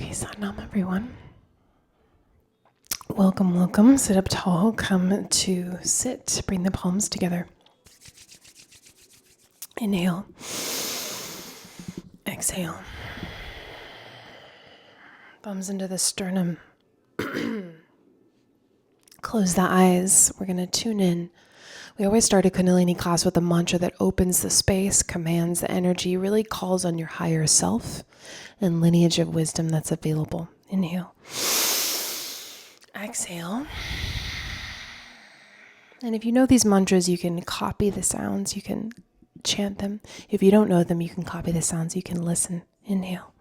Okay, Satnam everyone. Welcome, welcome. Sit up tall. Come to sit. Bring the palms together. Inhale. Exhale. Thumbs into the sternum. Close the eyes. We're going to tune in. We always start a Kundalini class with a mantra that opens the space, commands the energy, really calls on your higher self and lineage of wisdom that's available. Inhale. Exhale. And if you know these mantras, you can copy the sounds, you can chant them. If you don't know them, you can copy the sounds, you can listen. Inhale.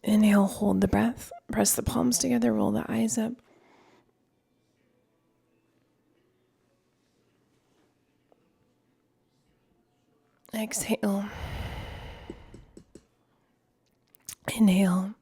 Inhale, hold the breath. Press the palms together, roll the eyes up. Exhale. Inhale.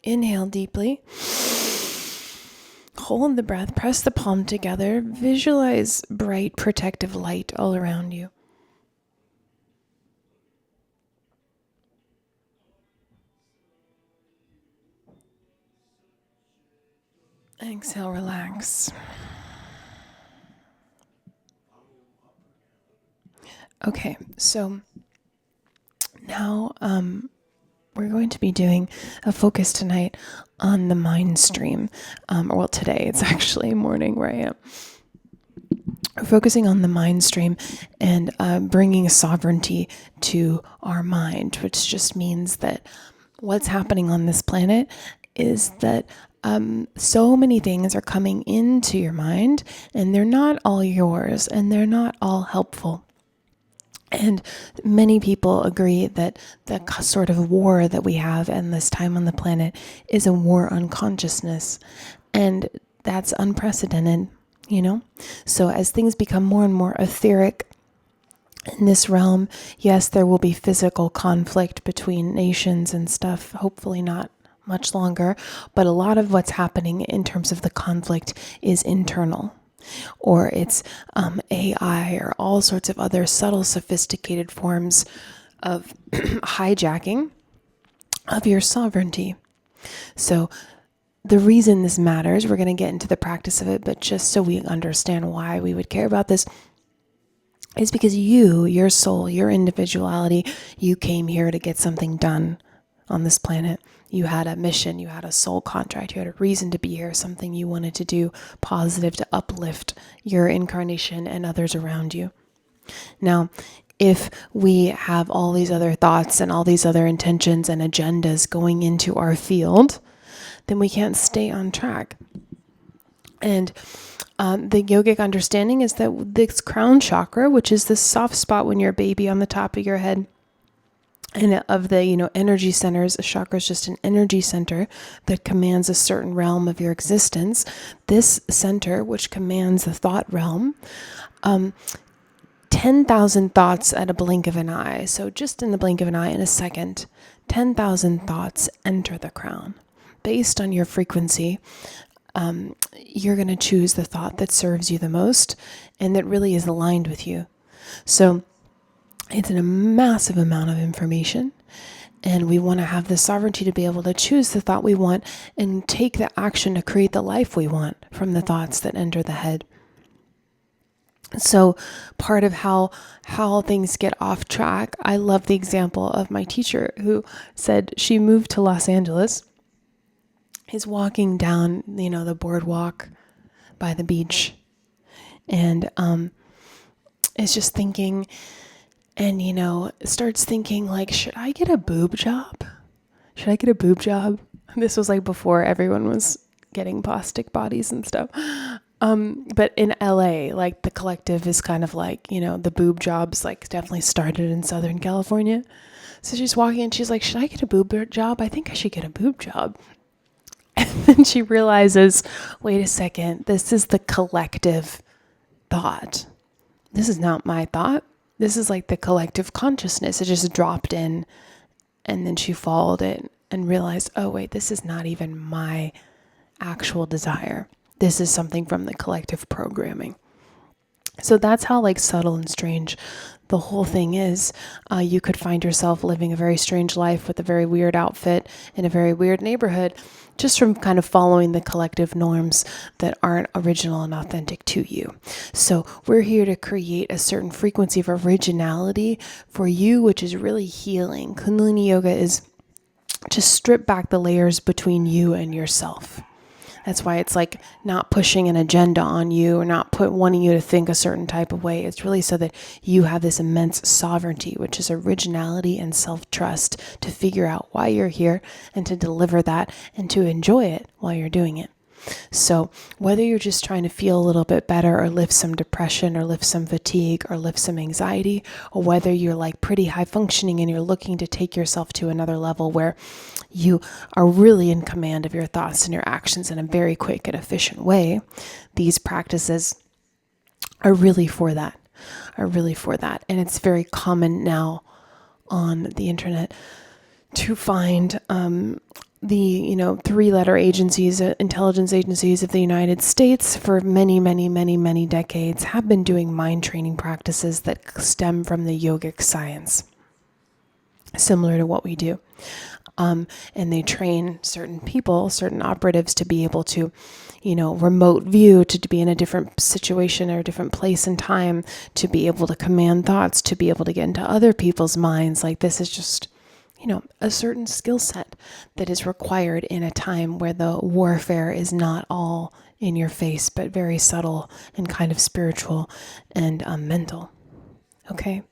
Inhale deeply. Hold the breath. Press the palm together. Visualize bright protective light all around you. Exhale, relax. Okay, so now we're going to be doing a focus tonight on the mind stream. Well, today it's actually morning where I am. We're focusing on the mind stream and bringing sovereignty to our mind, which just means that what's happening on this planet is that so many things are coming into your mind and they're not all yours and they're not all helpful. And many people agree that the sort of war that we have in this time on the planet is a war on consciousness. And that's unprecedented, you know? So as things become more and more etheric in this realm, yes, there will be physical conflict between nations and stuff, hopefully not much longer. But a lot of what's happening in terms of the conflict is internal. or it's AI, or all sorts of other subtle, sophisticated forms of hijacking of your sovereignty. So the reason this matters, we're going to get into the practice of it, but just so we understand why we would care about this, is because you, your soul, your individuality, you came here to get something done on this planet. You had a mission, you had a soul contract, you had a reason to be here, something you wanted to do positive to uplift your incarnation and others around you. Now, if we have all these other thoughts and all these other intentions and agendas going into our field, then we can't stay on track. And the yogic understanding is that this crown chakra, which is this soft spot when you're a baby on the top of your head, and of the, energy centers, a chakra is just an energy center that commands a certain realm of your existence. This center, which commands the thought realm, 10,000 thoughts at a blink of an eye. So just in the blink of an eye, in a second, 10,000 thoughts enter the crown. Based on your frequency, you're going to choose the thought that serves you the most and that really is aligned with you. So it's a massive amount of information, and we want to have the sovereignty to be able to choose the thought we want and take the action to create the life we want from the thoughts that enter the head. So part of how things get off track, I love the example of my teacher who said she moved to Los Angeles, is walking down, the boardwalk by the beach, and is just thinking, and, starts thinking like, should I get a boob job? Should I get a boob job? This was like before everyone was getting plastic bodies and stuff. But in LA, like the collective is kind of like, the boob jobs like definitely started in Southern California. So she's walking and she's like, should I get a boob job? I think I should get a boob job. And then she realizes, wait a second, this is the collective thought. This is not my thought. This is like the collective consciousness. It just dropped in, and then she followed it and realized, oh wait, this is not even my actual desire. This is something from the collective programming. So that's how like subtle and strange the whole thing is. You could find yourself living a very strange life with a very weird outfit in a very weird neighborhood, just from kind of following the collective norms that aren't original and authentic to you. So we're here to create a certain frequency of originality for you, which is really healing. Kundalini yoga is to strip back the layers between you and yourself. That's why it's like not pushing an agenda on you or not wanting you to think a certain type of way. It's really so that you have this immense sovereignty, which is originality and self-trust, to figure out why you're here and to deliver that and to enjoy it while you're doing it. So whether you're just trying to feel a little bit better or lift some depression or lift some fatigue or lift some anxiety, or whether you're like pretty high functioning and you're looking to take yourself to another level where you are really in command of your thoughts and your actions in a very quick and efficient way, these practices are really for that, And it's very common now on the internet to find the 3-letter agencies, intelligence agencies of the United States for many, many, many, many decades have been doing mind training practices that stem from the yogic science, similar to what we do. And they train certain people, certain operatives, to be able to, remote view, to be in a different situation or a different place and time, to be able to command thoughts, to be able to get into other people's minds. Like, this is just, a certain skill set that is required in a time where the warfare is not all in your face, but very subtle and kind of spiritual and mental. Okay.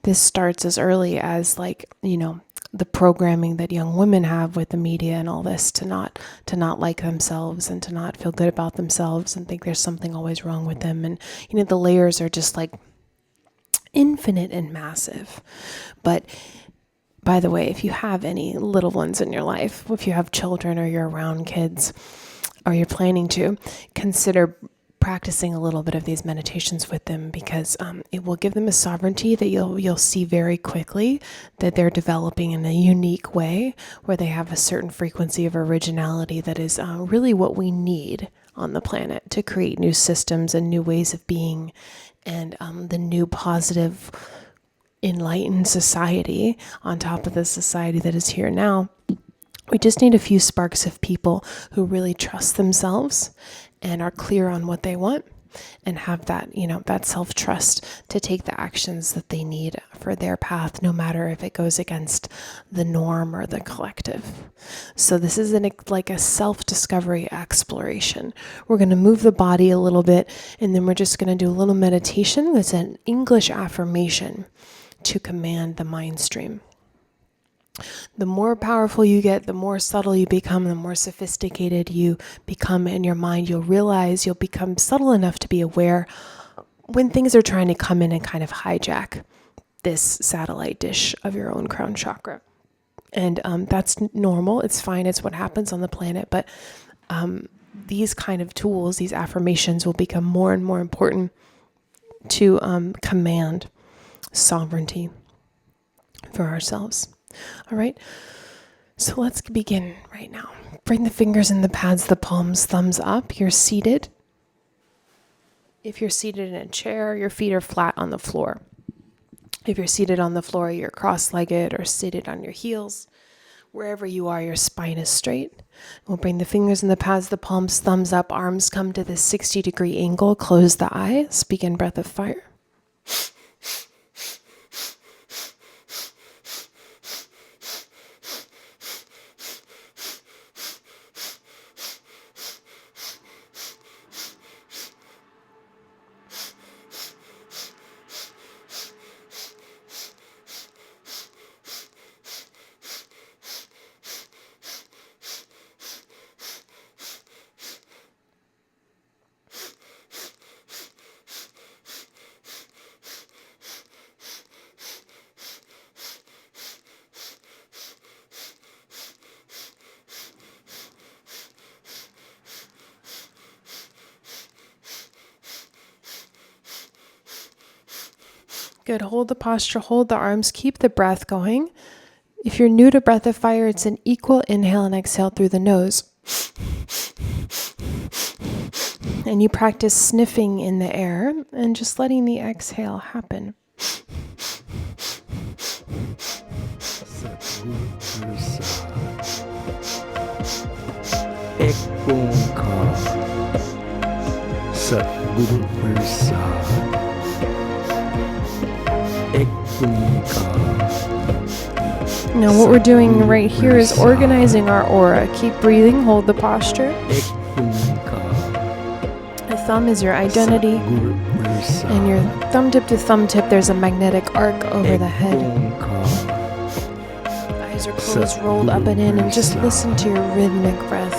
This starts as early as the programming that young women have with the media and all this, to not like themselves and to not feel good about themselves and think there's something always wrong with them. And, the layers are just like infinite and massive. But by the way, if you have any little ones in your life, if you have children or you're around kids or you're planning to, consider practicing a little bit of these meditations with them, because it will give them a sovereignty that you'll see very quickly that they're developing in a unique way, where they have a certain frequency of originality that is really what we need on the planet to create new systems and new ways of being, and the new positive enlightened society on top of the society that is here now. We just need a few sparks of people who really trust themselves and are clear on what they want and have that, that self-trust to take the actions that they need for their path, no matter if it goes against the norm or the collective. So this is like a self-discovery exploration. We're going to move the body a little bit, and then we're just going to do a little meditation that's an English affirmation to command the mind stream. The more powerful you get, the more subtle you become, the more sophisticated you become in your mind. You'll realize you'll become subtle enough to be aware when things are trying to come in and kind of hijack this satellite dish of your own crown chakra. And that's normal. It's fine. It's what happens on the planet. But these kind of tools, these affirmations will become more and more important to command sovereignty for ourselves. All right, so let's begin right now. Bring the fingers in the pads, the palms, thumbs up. You're seated. If you're seated in a chair, your feet are flat on the floor. If you're seated on the floor, you're cross-legged or seated on your heels. Wherever you are, your spine is straight. We'll bring the fingers in the pads, the palms, thumbs up, arms come to this 60-degree angle. Close the eyes. Begin breath of fire. Good. Hold the posture, hold the arms, keep the breath going. If you're new to breath of fire, it's an equal inhale and exhale through the nose. And you practice sniffing in the air and just letting the exhale happen. Now what we're doing right here is organizing our aura. Keep breathing, hold the posture. The thumb is your identity. And your thumb tip to thumb tip, there's a magnetic arc over the head. Eyes are closed, rolled up and in, and just listen to your rhythmic breath.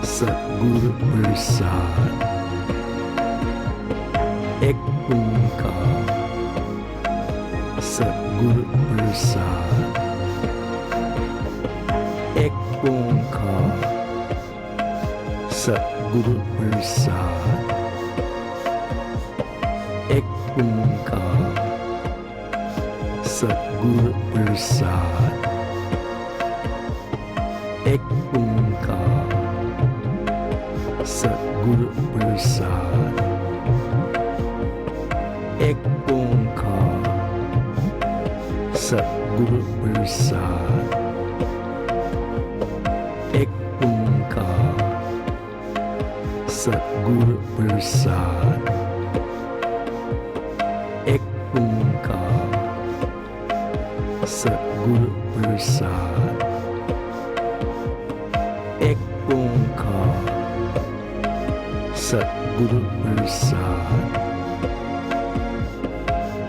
Satguru Prasad. Ek Onkar. Satguru Prasad. Ek Onkar. Satguru Prasad. Ek Onkar. Satguru Prasad. Ek Onkar. Satguru Prasad. Ek Onkar. Satguru Prasad. Ek Onkar. Satguru Prasad. Ek Onkar. Satguru Prasad.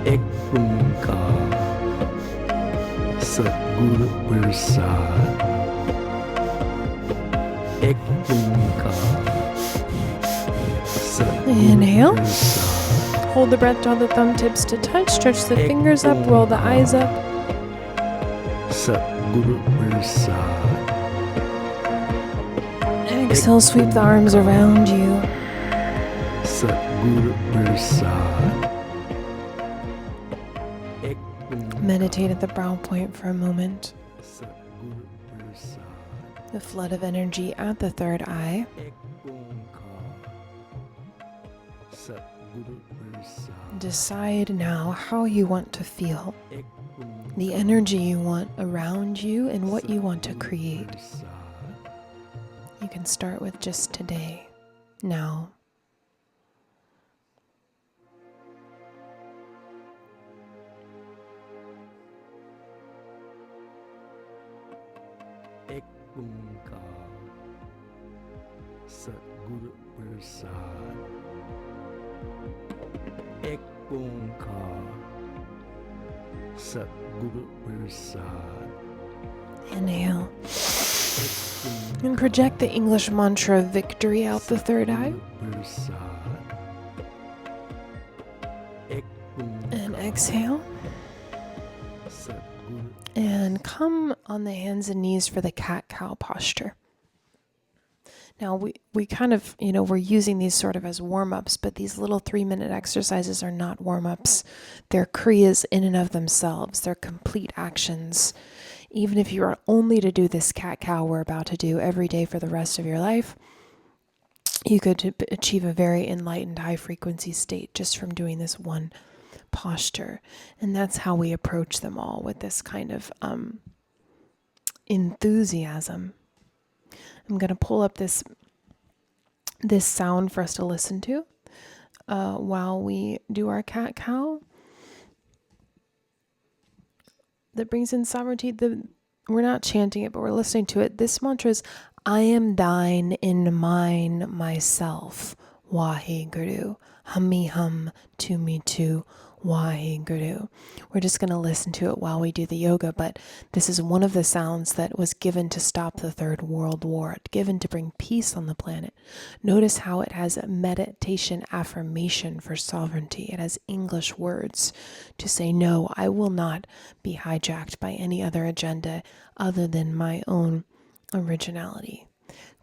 Ek Onkar. Satguru Prasad. Ek Onkar. Inhale. Hold the breath, draw the thumb tips to touch. Stretch the fingers up, roll the eyes up. Satguru Prasad. And exhale, sweep the arms around you. Satguru Prasad. Meditate at the brow point for a moment. Satguru Prasad. the flood of energy at the third eye. Decide now how you want to feel, the energy you want around you, and what you want to create. You can start with just today, now. Satguru Prasad. Ek Onkar Satguru Prasad. Inhale. And project the English mantra of victory out the third eye. And exhale. And come on the hands and knees for the cat-cow posture. Now, we kind of, we're using these sort of as warm-ups, but these little 3-minute exercises are not warm-ups. They're kriyas in and of themselves. They're complete actions. Even if you are only to do this cat-cow we're about to do every day for the rest of your life, you could achieve a very enlightened high-frequency state just from doing this one posture. And that's how we approach them all, with this kind of enthusiasm. I'm going to pull up this sound for us to listen to while we do our cat-cow. That brings in sovereignty. We're not chanting it, but we're listening to it. This mantra is, I am thine in mine myself. Waheguru. Hummy hum, to me too. Waheguru. We're just going to listen to it while we do the yoga, but this is one of the sounds that was given to stop the Third World War, given to bring peace on the planet. Notice how it has a meditation affirmation for sovereignty. It has English words to say, no, I will not be hijacked by any other agenda other than my own originality.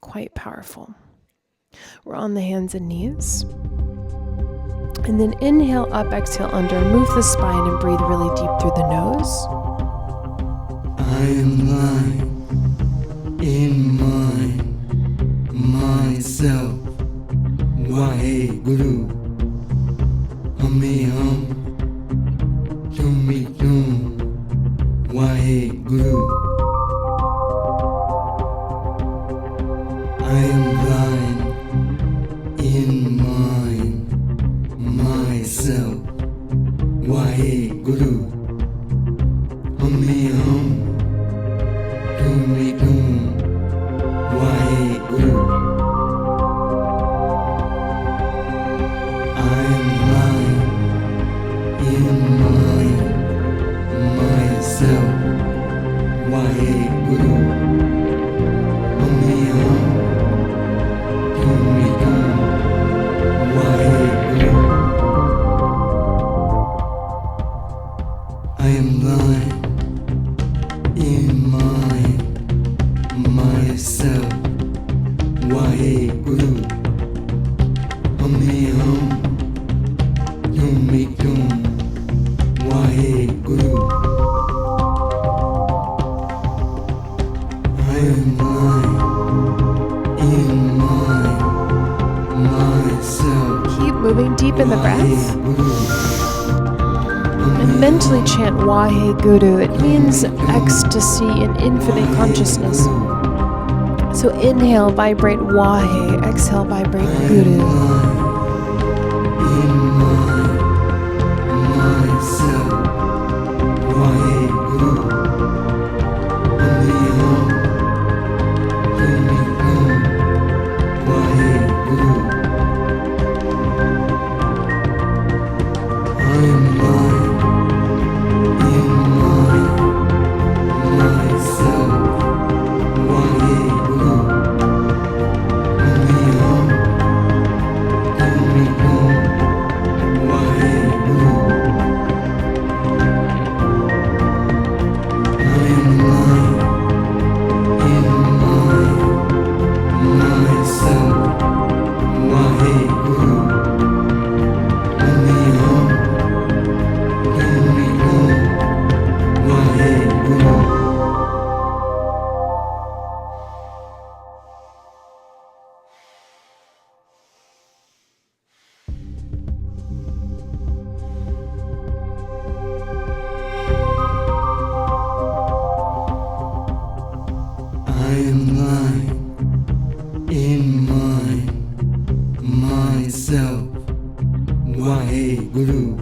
Quite powerful. We're on the hands and knees. And then inhale up, exhale under, move the spine and breathe really deep through the nose. I am thine, in mine, myself, Waheguru, Hummy hum, Tummy tum, Waheguru. I am thine, in mine, myself, Waheguru, Hummy hum, Tummy tum, Waheguru. I am thine, in mine, myself, Waheguru, Hummy hum, Tummy tum, Waheguru. I am thine, in mine, myself, Waheguru, Hummy hum, Tummy tum, Waheguru. I am thine, in mine, myself. Keep moving deep in the breath. And mentally chant Waheguru. It means ecstasy and infinite consciousness. So inhale, vibrate Wahe. Exhale, vibrate Guru. In mine, myself, Waheguru, Hummy hum, Tummy tum, Waheguru. I am thine, in mine, myself, Waheguru, Hummy hum, myself. Waheguru.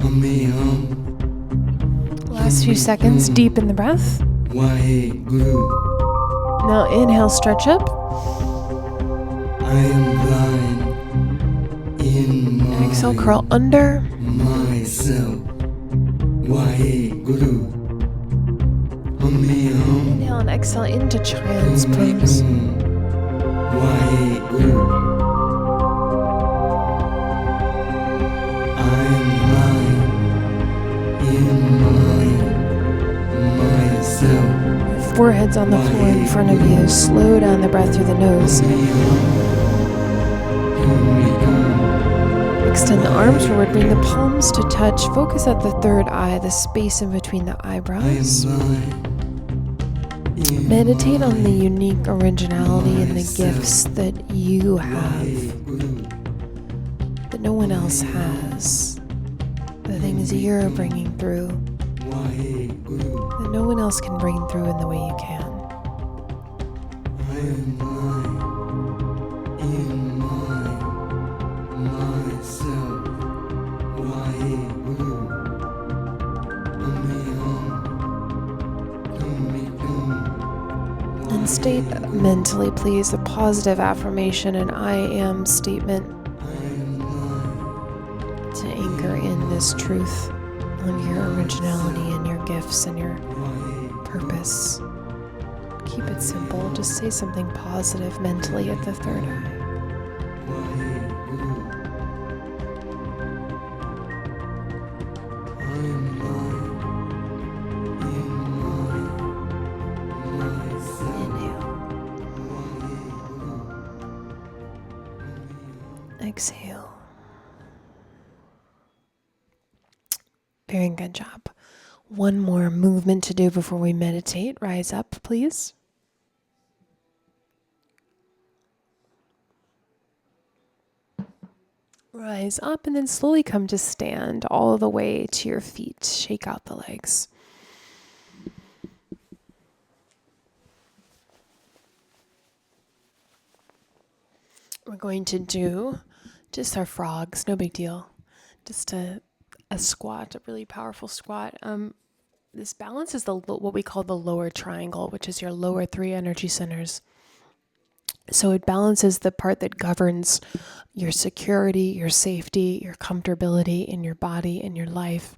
Hum. Last few seconds, deepen the breath. Waheguru. Now inhale, stretch up. I am blind in And exhale, my curl under. myself. Waheguru. Hum. Inhale and exhale into child's pose. Waheguru. I am blind in myself. Your forehead's on the floor in front of you. Slow down the breath through the nose. Extend the arms forward, bring the palms to touch. Focus at the third eye, the space in between the eyebrows. Meditate on the unique originality and the gifts that you have, that no one else has. The things you're bringing through, that no one else can bring through in the way you can. I am blind in myself. Waheguru. And state mentally, please, a positive affirmation, an I am statement to anchor in this truth of your originality and your gifts and your purpose. Keep it simple. Just say something positive mentally at the third eye. Exhale. Very good job. One more movement to do before we meditate. Rise up, please. Rise up and then slowly come to stand all the way to your feet. Shake out the legs. We're going to do just our frogs, no big deal. Just a squat, a really powerful squat. This balance is what we call the lower triangle, which is your lower three energy centers. So it balances the part that governs your security, your safety, your comfortability in your body and your life,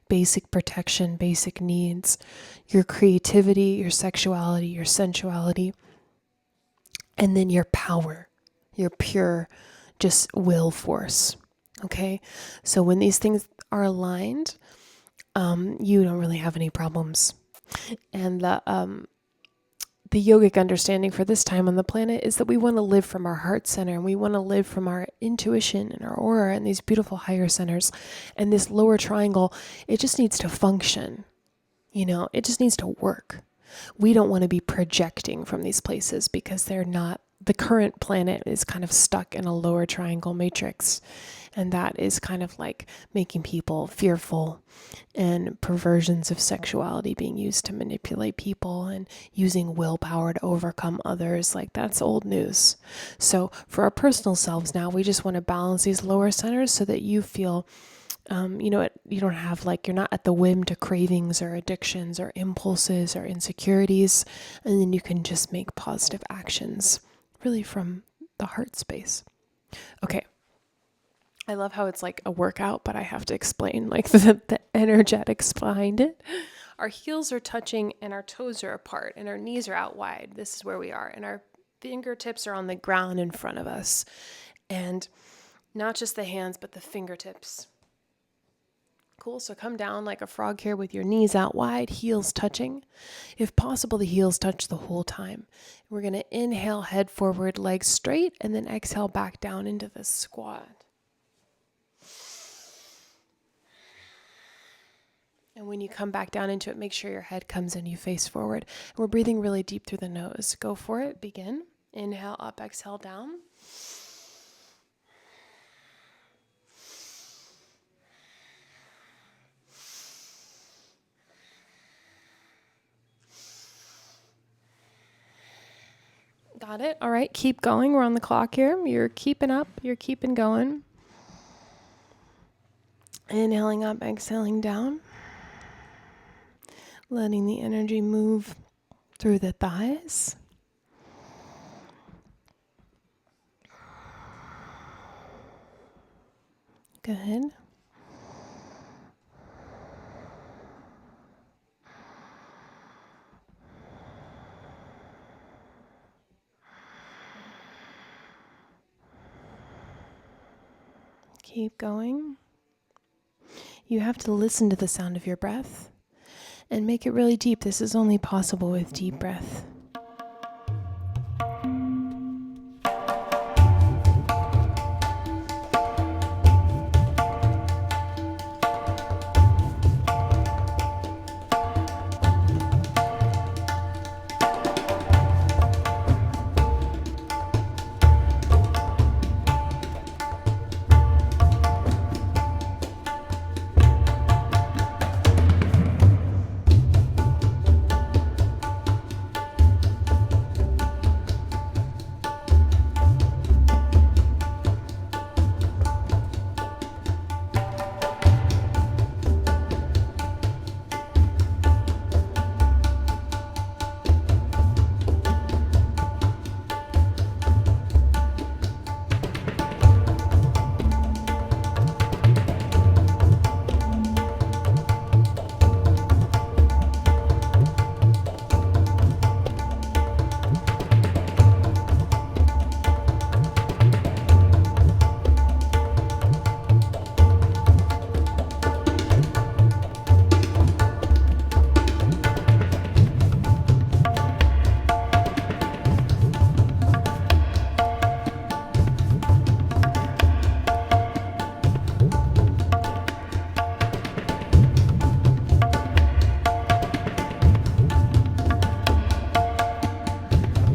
basic protection, basic needs, your creativity, your sexuality, your sensuality, and then your power, your pure, just will force. Okay? So when these things are aligned, you don't really have any problems. And the yogic understanding for this time on the planet is that we want to live from our heart center, and we want to live from our intuition and our aura and these beautiful higher centers. And this lower triangle, it just needs to function. It just needs to work. We don't want to be projecting from these places because they're not. The current planet is kind of stuck in a lower triangle matrix. And that is kind of like making people fearful, and perversions of sexuality being used to manipulate people, and using willpower to overcome others. Like, that's old news. So for our personal selves now, we just want to balance these lower centers so that you feel, you don't have you're not at the whim to cravings or addictions or impulses or insecurities. And then you can just make positive actions really from the heart space. Okay. I love how it's like a workout, but I have to explain the energetics behind it. Our heels are touching and our toes are apart and our knees are out wide. This is where we are. And our fingertips are on the ground in front of us. And not just the hands, but the fingertips. Cool. So come down like a frog here with your knees out wide, heels touching. If possible, the heels touch the whole time. We're going to inhale, head forward, legs straight, and then exhale back down into the squat. And when you come back down into it, make sure your head comes in, you face forward. And we're breathing really deep through the nose. Go for it. Begin. Inhale up, exhale down. Got it. All right, keep going. We're on the clock here. You're keeping up. You're keeping going. Inhaling up, exhaling down. Letting the energy move through the thighs. Good. Keep going. You have to listen to the sound of your breath and make it really deep. This is only possible with deep breath.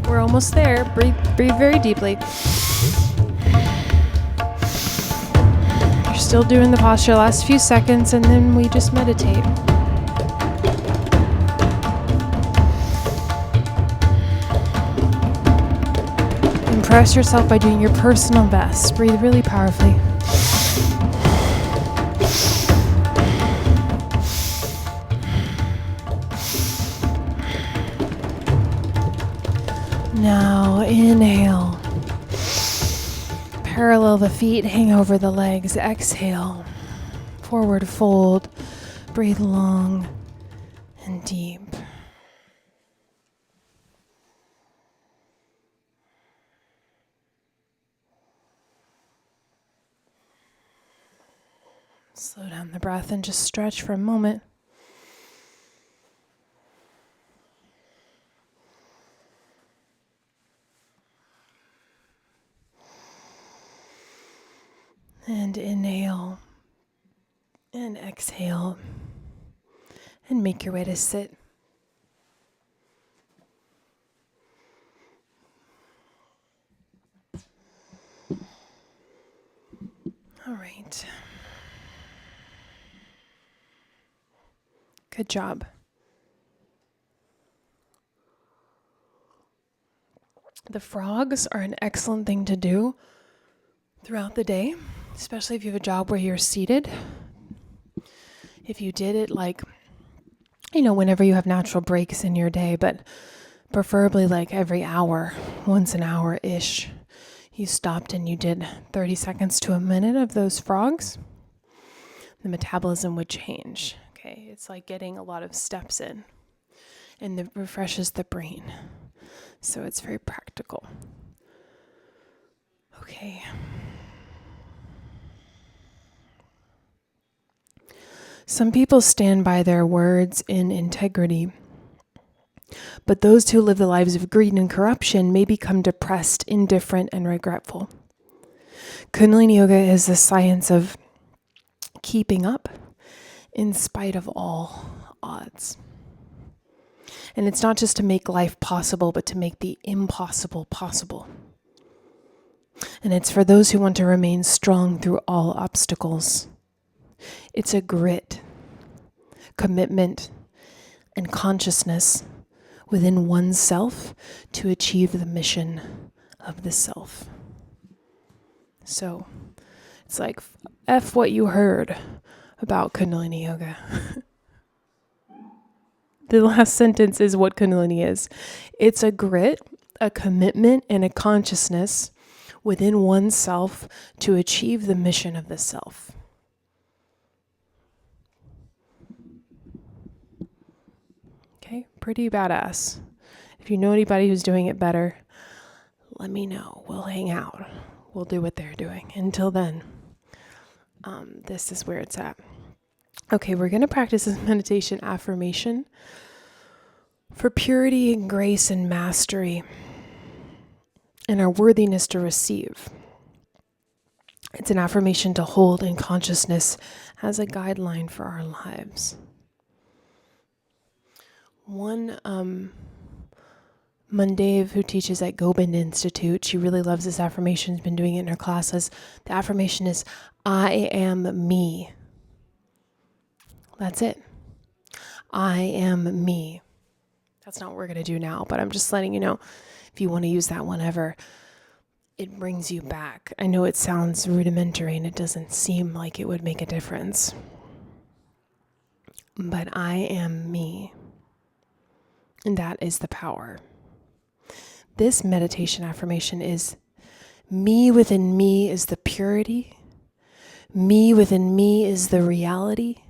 We're almost there. Breathe very deeply. You're still doing the posture. Last few seconds, and then we just meditate. Impress yourself by doing your personal best. Breathe really powerfully. Now inhale. Parallel the feet, hang over the legs. Exhale. Forward fold. Breathe long and deep. Slow down the breath and just stretch for a moment. And inhale and exhale and make your way to sit. All right. Good job. The frogs are an excellent thing to do throughout the day, especially if you have a job where you're seated. If you did it whenever you have natural breaks in your day, but preferably like every hour, once an hour-ish, you stopped and you did 30 seconds to a minute of those frogs, the metabolism would change. Okay, it's like getting a lot of steps in, and it refreshes the brain. So it's very practical. Okay. Some people stand by their words in integrity, but those who live the lives of greed and corruption may become depressed, indifferent, and regretful. Kundalini Yoga is the science of keeping up in spite of all odds. And it's not just to make life possible, but to make the impossible possible. And it's for those who want to remain strong through all obstacles. It's a grit, commitment, and consciousness within oneself to achieve the mission of the self. So it's like, F what you heard about Kundalini Yoga. The last sentence is what Kundalini is. It's a grit, a commitment, and a consciousness within oneself to achieve the mission of the self. Okay, pretty badass. If you know anybody who's doing it better, let me know. We'll hang out. We'll do what they're doing. Until then, this is where it's at. Okay, we're going to practice this meditation affirmation for purity and grace and mastery and our worthiness to receive. It's an affirmation to hold in consciousness as a guideline for our lives. One Mundev, who teaches at Gobind Institute, she really loves this affirmation, has been doing it in her classes. The affirmation is, I am me. That's it. I am me. That's not what we're going to do now, but I'm just letting you know, if you want to use that whenever, it brings you back. I know it sounds rudimentary and it doesn't seem like it would make a difference, but I am me. And that is the power. This meditation affirmation is, me within me is the purity. Me within me is the reality.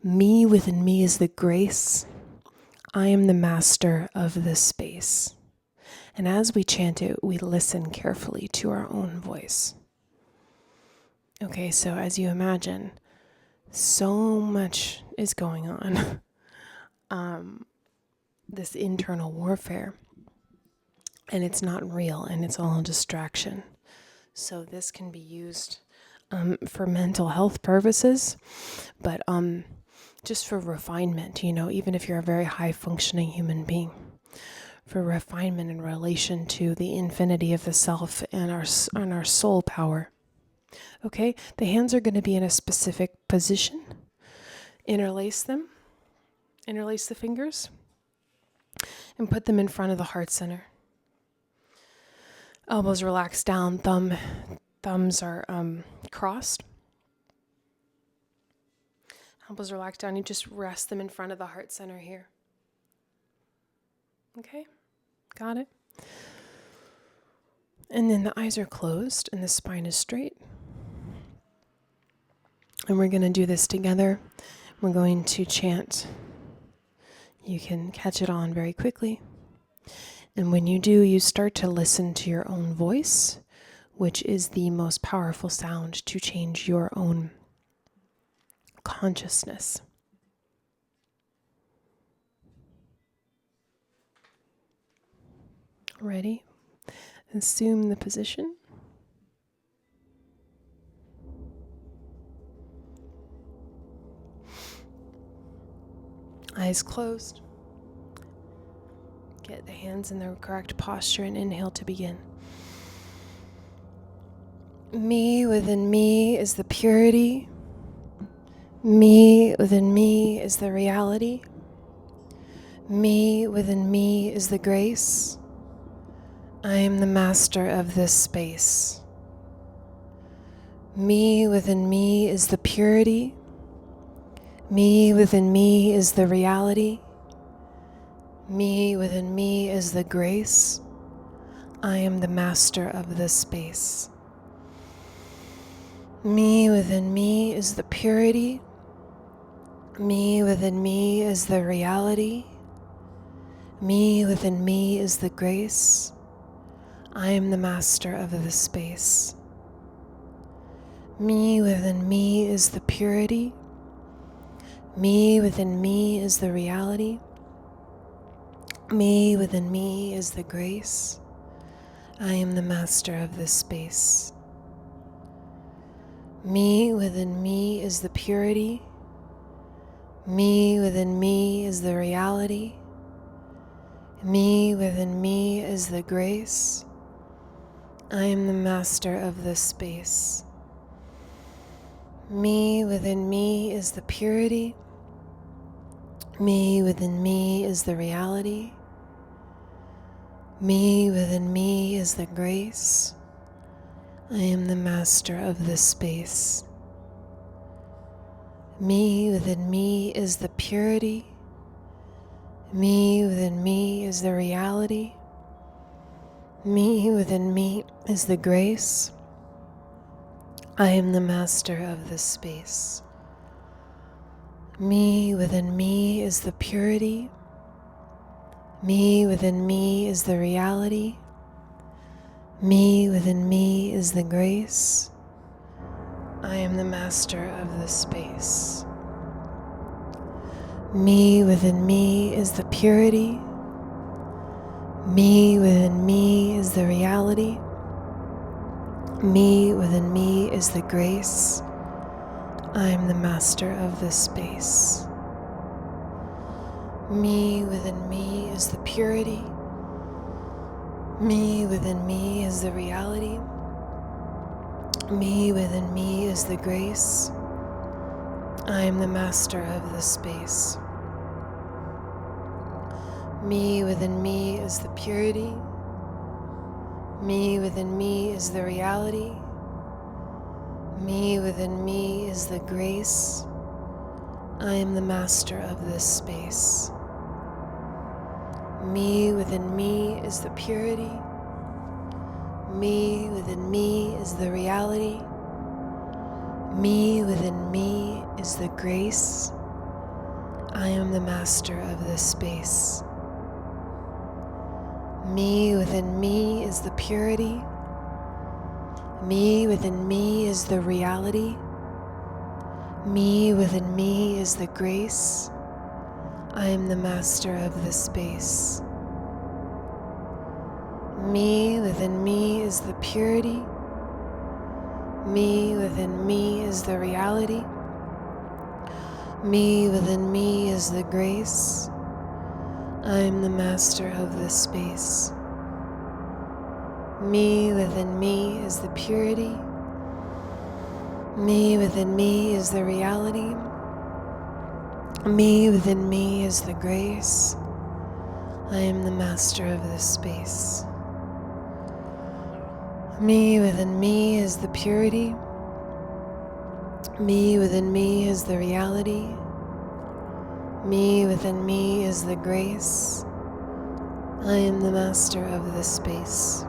Me within me is the grace. I am the master of this space. And as we chant it, we listen carefully to our own voice. Okay, so as you imagine, so much is going on. This internal warfare. And it's not real, and it's all a distraction. So this can be used for mental health purposes, but just for refinement, even if you're a very high-functioning human being, for refinement in relation to the infinity of the self and our soul power. Okay, the hands are going to be in a specific position. Interlace them. Interlace the fingers. And put them in front of the heart center. Elbows relaxed down. Thumbs are crossed. Elbows relaxed down. You just rest them in front of the heart center here. Okay, got it? And then the eyes are closed and the spine is straight. And we're going to do this together. We're going to chant. You can catch it on very quickly. And when you do, you start to listen to your own voice, which is the most powerful sound to change your own consciousness. Ready? Assume the position. Eyes closed. Get the hands in the correct posture and inhale to begin. Me within me is the purity. Me within me is the reality. Me within me is the grace. I am the master of this space. Me within me is the purity. Me within me is the reality. Me within me is the grace. I am the master of this space. Me within me is the purity. Me within me is the reality. Me within me is the grace. I am the master of this space. Me within me is the purity. Me within me is the reality. Me within me is the grace. I am the master of this space. Me within me is the purity. Me within me is the reality. Me within me is the grace. I am the master of this space. Me within me is the purity. Me within me is the reality. Me within me is the grace. I am the master of this space. Me within me is the purity. Me within me is the reality. Me within me is the grace. I am the master of this space. Me within me is the purity. Me within me is the reality. Me within me is the grace. I am the master of this space. Me within me is the purity. Me within me is the reality. Me within me is the grace. I am the master of this space. Me within me is the purity. Me within me is the reality. Me within me is the grace. I am the master of this space. Me within me is the purity. Me within me is the reality. Me within me is the grace. I am the master of this space. Me within me is the purity. Me within me is the reality. Me within me is the grace. I am the master of this space. Me within me is the purity. Me within me is the reality. Me within me is the grace. I am the master of this space. Me within me is the purity. Me within me is the reality. Me within me is the grace. I am the master of this space. Me within me is the purity. Me within me is the reality. Me within me is the grace. I am the master of this space. Me within me is the purity. Me within me is the reality. Me within me is the grace. I am the master of this space.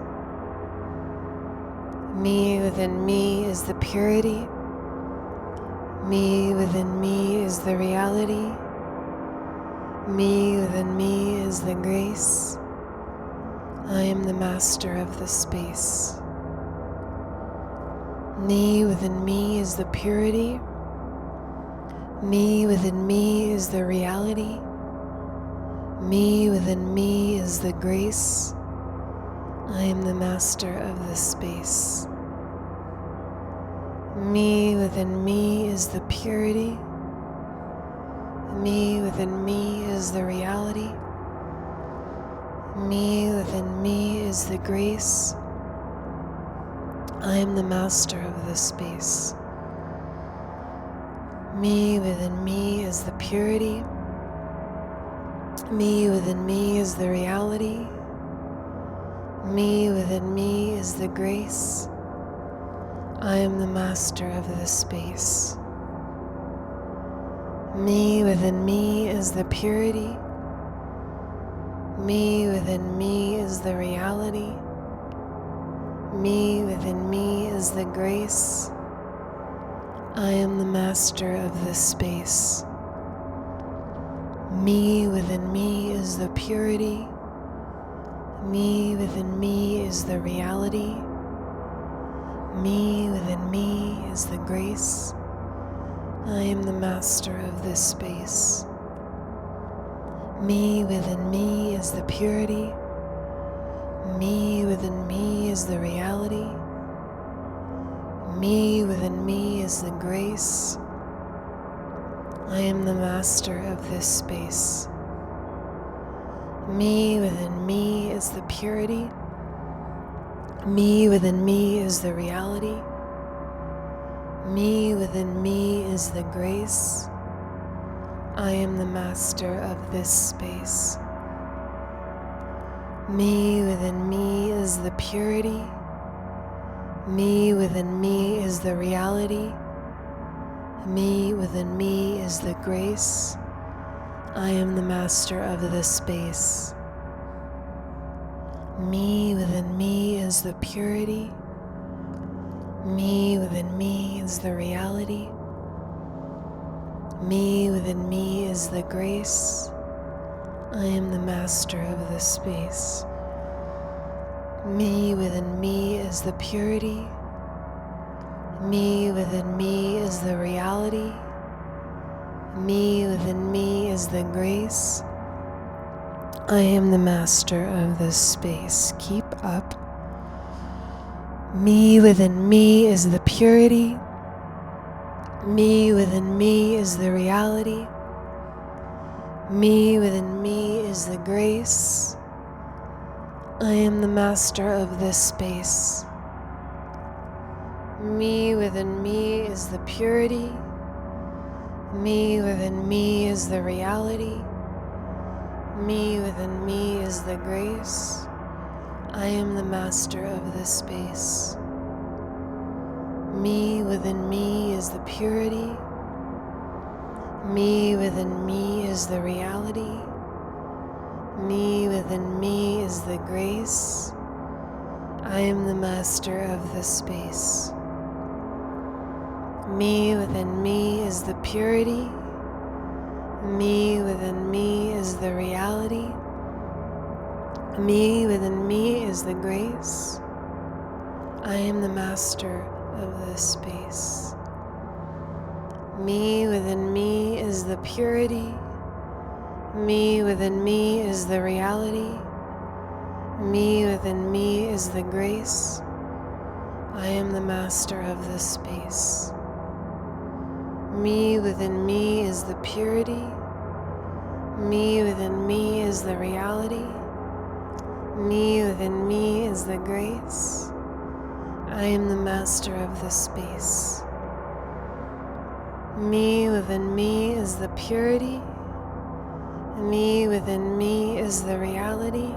Me within me is the purity. Me within me is the reality. Me within me is the grace. I am the master of this space. Me within me is the purity. Me within me is the reality. Me within me is the grace. I am the master of this space. Me within me is the purity. Me within me is the reality. Me within me is the grace. I am the master of this space. Me within me is the purity. Me within me is the reality. Me within me is the grace. I am the master of this space. Me within me is the purity. Me within me is the reality. Me within me is the grace. I am the master of this space. Me within me is the purity. Me within me is the reality. Me within me is the grace. I am the master of this space. Me within me is the purity. Me within me is the reality. Me within me is the grace. I am the master of this space. Me within me is the purity. Me within me is the reality. Me within me is the grace. I am the master of this space. Me within me is the purity. Me within me is the reality. Me within me is the grace. I am the master of this space. Me within me is the purity. Me within me is the reality. Me within me is the grace. I am the master of this space. Me within me is the purity. Me within me is the reality. Me within me is the grace. I am the master of this space. Keep up. Me within me is the purity. Me within me is the reality. Me within me is the grace. I am the master of this space. Me within me is the purity. Me within me is the reality. Me within me is the grace. I am the master of this space. Me within me is the purity. Me within me is the reality. Me within me is the grace. I am the master of this space. Me within me is the purity. Me within me is the reality. Me within me is the grace. I am the master of this space. Me within me is the purity. Me within me is the reality. Me within me is the grace. I am the master of this space. Me within me is the purity. Me within me is the reality. Me within me is the grace. I am the master of this space. Me within me is the purity. Me within me is the reality.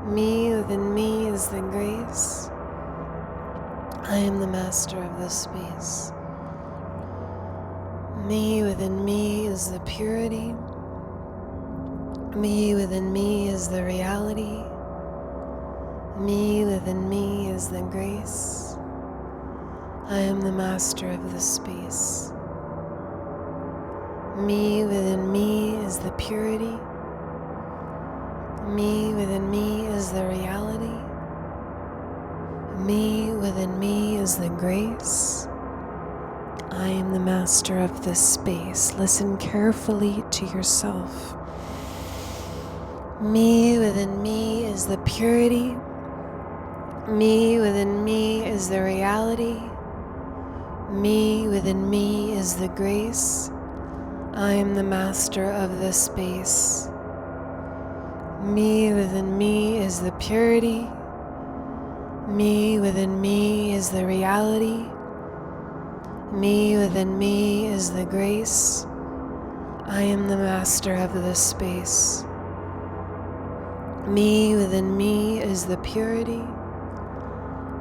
Me within me is the grace. I am the master of this space. Me within me is the purity. Me within me is the reality. Me within me is the grace. I am the master of this space. Me within me is the purity. Me within me is the reality. Me within me is the grace. I am the master of this space. Listen carefully to yourself. Me within me is the purity. Me within me is the reality. Me within me is the grace. I am the master of this space. Me within me is the purity. Me within me is the reality. Me within me is the grace. I am the master of this space. Me within me is the purity.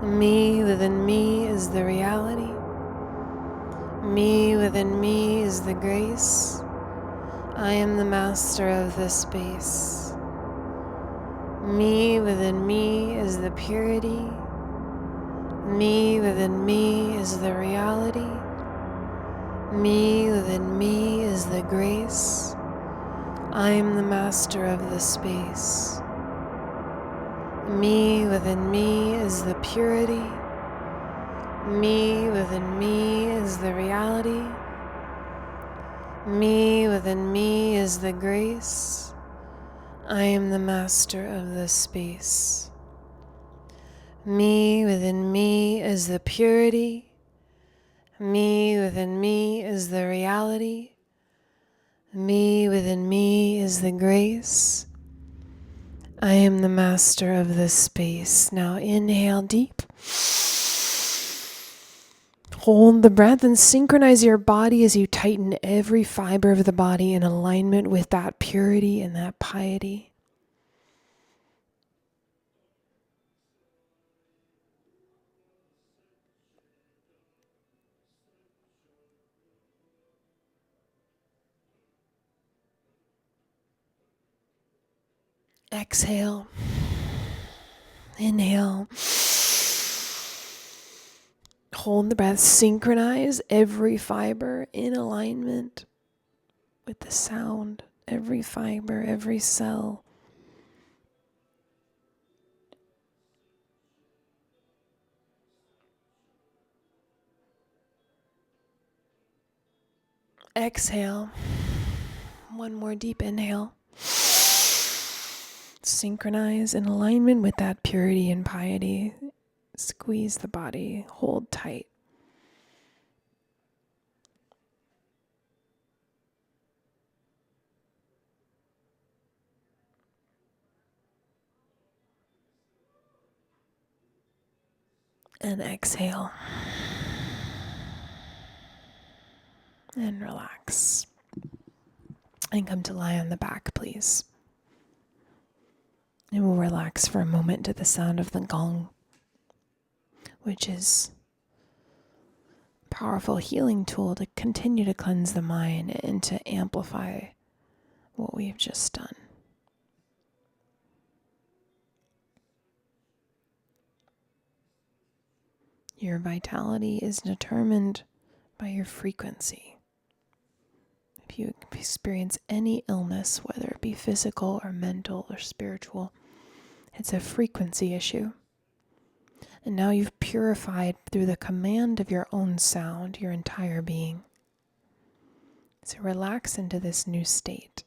Me within me is the reality. Me within me is the grace. I am the master of this space. Me within me is the purity. Me within me is the reality. Me within me is the grace. I am the master of this space. Me within me is the purity. Me within me is the reality. Me within me is the grace. I am the master of this space. Me within me is the purity. Me within me is the reality. Me within me is the grace. I am the master of this space. Now inhale deep. Hold the breath and synchronize your body as you tighten every fiber of the body in alignment with that purity and that piety. Exhale. Inhale. Hold the breath. Synchronize every fiber in alignment with the sound. Every fiber, every cell. Exhale. One more deep inhale. Synchronize in alignment with that purity and piety. Squeeze the body. Hold tight. And exhale. And relax. And come to lie on the back, please. And we'll relax for a moment to the sound of the gong, which is a powerful healing tool to continue to cleanse the mind and to amplify what we've just done. Your vitality is determined by your frequency. If you experience any illness, whether it be physical or mental or spiritual, it's a frequency issue. And now you've purified through the command of your own sound, your entire being. So relax into this new state.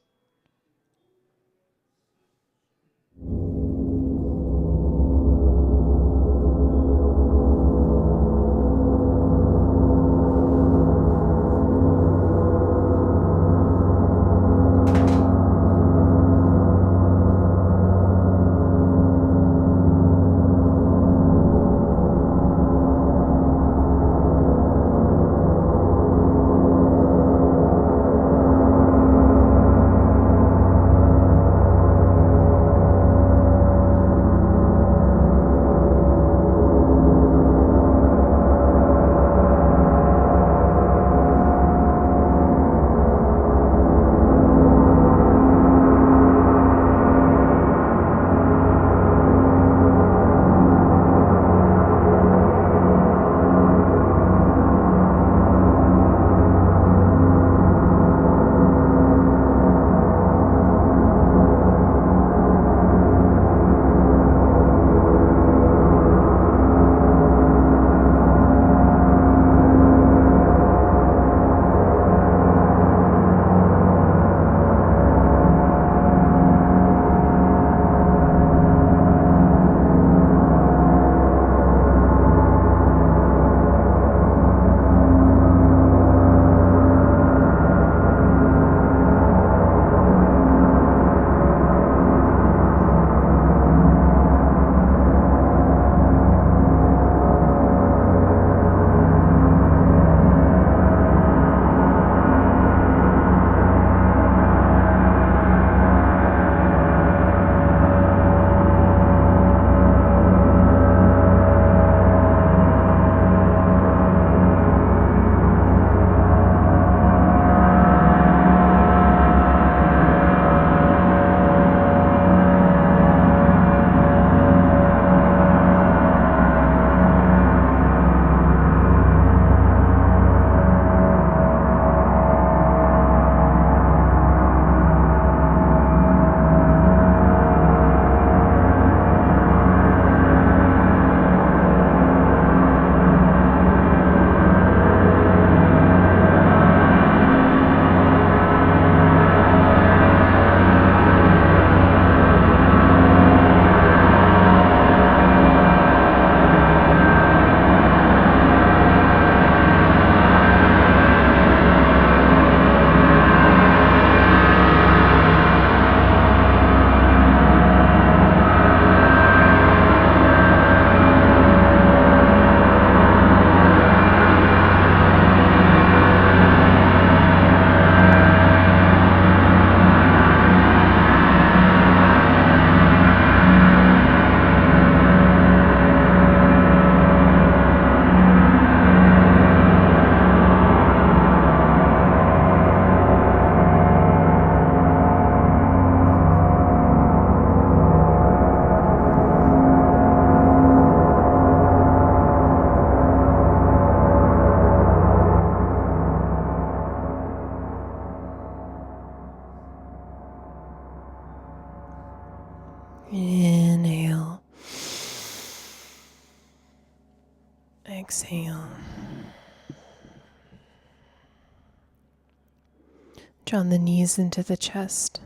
Draw the knees into the chest.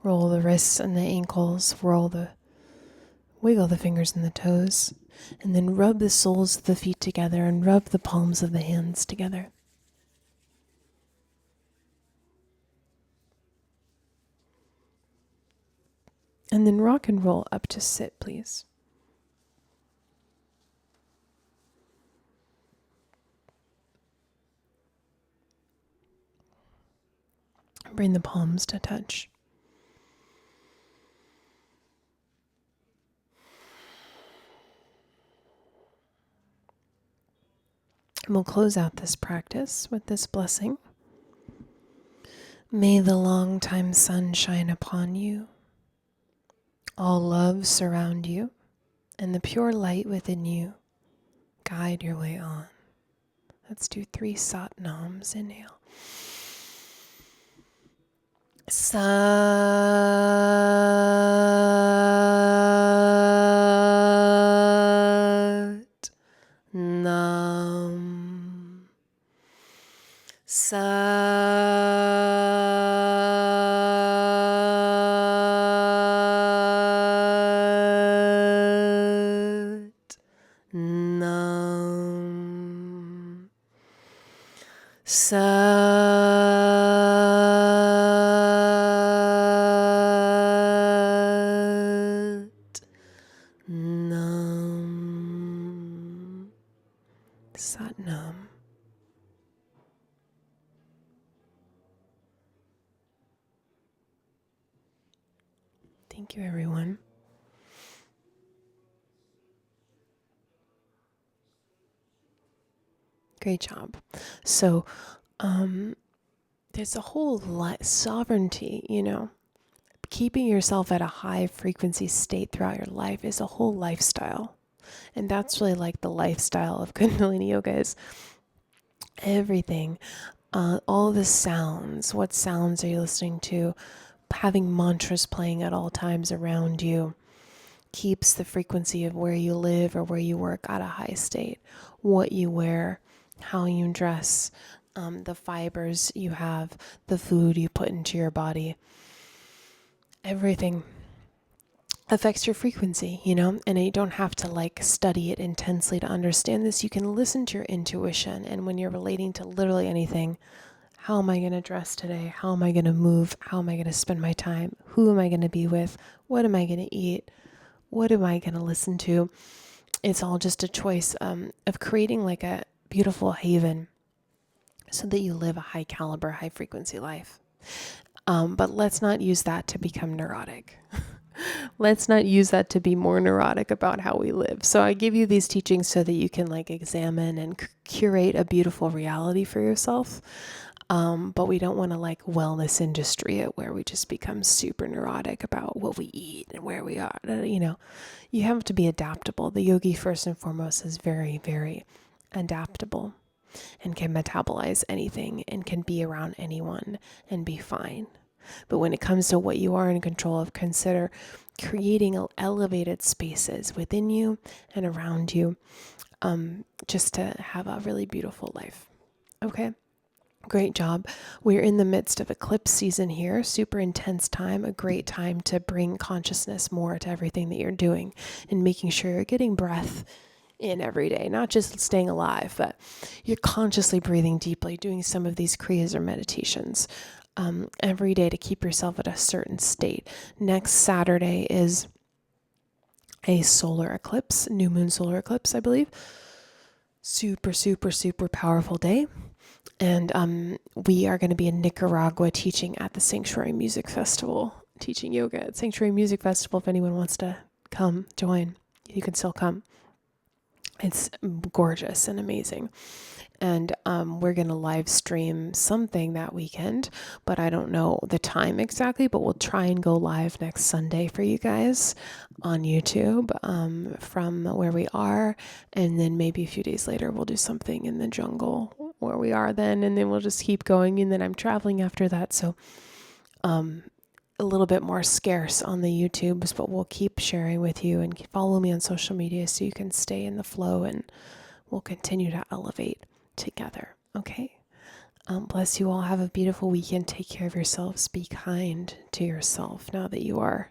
Roll the wrists and the ankles. Wiggle the fingers and the toes. And then rub the soles of the feet together and rub the palms of the hands together. And then rock and roll up to sit, please. Bring the palms to touch. And we'll close out this practice with this blessing. May the long-time sun shine upon you. All love surround you, and the pure light within you guide your way on. Let's do 3 Sat Nams. Inhale. Sat Nam. Sat Nam. Sat Nam. Sat Nam. Thank you, everyone. Great job. So, there's a whole lot sovereignty, keeping yourself at a high frequency state throughout your life is a whole lifestyle. And that's really like the lifestyle of Kundalini yoga is everything, all the sounds. What sounds are you listening to? Having mantras playing at all times around you keeps the frequency of where you live or where you work at a high state. What you wear, how you dress, the fibers you have, the food you put into your body, everything affects your frequency, and you don't have to study it intensely to understand this. You can listen to your intuition, and when you're relating to literally anything, how am I going to dress today? How am I going to move? How am I going to spend my time? Who am I going to be with? What am I going to eat? What am I going to listen to? It's all just a choice of creating a beautiful haven so that you live a high caliber, high frequency life. But let's not use that to become neurotic. Let's not use that to be more neurotic about how we live. So I give you these teachings so that you can examine and curate a beautiful reality for yourself. But we don't want to wellness industry it where we just become super neurotic about what we eat and where we are. You have to be adaptable. The yogi, first and foremost, is very, very adaptable and can metabolize anything and can be around anyone and be fine. But when it comes to what you are in control of, consider creating elevated spaces within you and around you, just to have a really beautiful life. Okay? Great job. We're in the midst of eclipse season here, super intense time, a great time to bring consciousness more to everything that you're doing and making sure you're getting breath in every day, not just staying alive, but you're consciously breathing deeply, doing some of these kriyas or meditations every day to keep yourself at a certain state. Next Saturday is a solar eclipse, new moon solar eclipse, I believe. Super, super, super powerful day. And we are going to be in Nicaragua teaching at the Sanctuary Music Festival, teaching yoga at Sanctuary Music Festival. If anyone wants to come join, you can still come. It's gorgeous and amazing. And we're going to live stream something that weekend, but I don't know the time exactly, but we'll try and go live next Sunday for you guys on YouTube from where we are. And then maybe a few days later, we'll do something in the jungle where we are then, and then we'll just keep going. And then I'm traveling after that. So a little bit more scarce on the YouTubes, but we'll keep sharing with you, and follow me on social media so you can stay in the flow, and we'll continue to elevate together. Okay. Bless you all. Have a beautiful weekend. Take care of yourselves. Be kind to yourself now that you are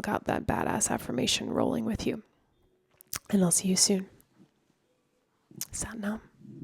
got that badass affirmation rolling with you. And I'll see you soon. Sat Nam.